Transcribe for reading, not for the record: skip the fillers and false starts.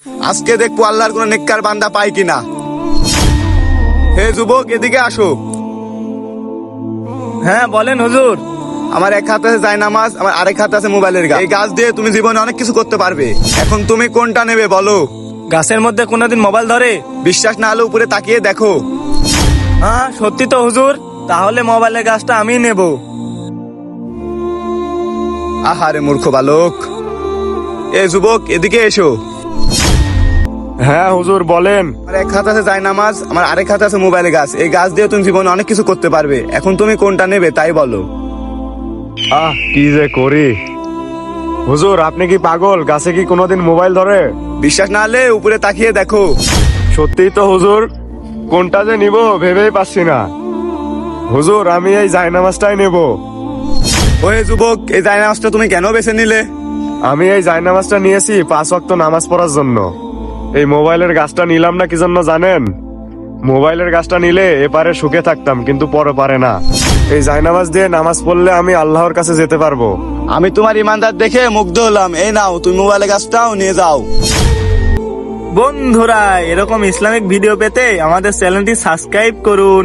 আজকে দেখবো আল্লাহর কোন নেককার বান্দা পাই কিনা। হে যুবক, এদিকে আসো। হ্যাঁ বলেন হুজুর। আমার এক হাতে আছে জায়নামাজ, আমার আরেক হাতে আছে মোবাইলের গাছ। এই গাছ দিয়ে তুমি জীবনে অনেক কিছু করতে পারবে। এখন তুমি কোনটা নেবে বলো? গাছের মধ্যে কোনোদিন মোবাইল ধরে? বিশ্বাস না হলে উপরে তাকিয়ে দেখো। হ্যাঁ সত্যি তো হুজুর, তাহলে মোবাইলের গাছটা আমি নেব। আহারে মূর্খ বালক। এ যুবক, এদিকে এসো। হ্যাঁ হুজুর বলেন। আমার এক হাতে আছে জায়নামাজ, আমার আরেক হাতে আছে মোবাইলের গাছ। এই গাছ দিয়ে তুমি জীবনে অনেক কিছু করতে পারবে। এখন তুমি কোনটা নেবে তাই বলো। কি যে করি। হুজুর আপনি কি পাগল? গাছে কি কোনোদিন মোবাইল ধরে? বিশ্বাস না হলে উপরে তাকিয়ে দেখো। সত্যিই তো হুজুর, কোনটা যে নিব ভেবেই পাচ্ছি না। হুজুর আমি এই জায়নামাজটাই নেব। ওহে যুবক, এই জায়নামাজটা তুমি কেন বেছে নিলে? আমি এই জায়নামাজটা নিয়েছি 5 ওয়াক্ত নামাজ পড়ার জন্য। এই মোবাইলের গাছটা নিলাম না কি জন্য জানেন? মোবাইলের গাছটা নিলে এপারে সুখে থাকতাম, কিন্তু পরে পারে না। এই জায়নামাজ দিয়ে নামাজ পড়লে আমি আল্লাহর কাছে যেতে পারবো। আমি তোমার ইমানদার দেখে মুগ্ধ হলাম। এই নাও, তুমি মোবাইলের গাছটাও নিয়ে যাও। বন্ধুরা, এরকম ইসলামিক ভিডিও পেতে আমাদের চ্যানেলটি সাবস্ক্রাইব করুন।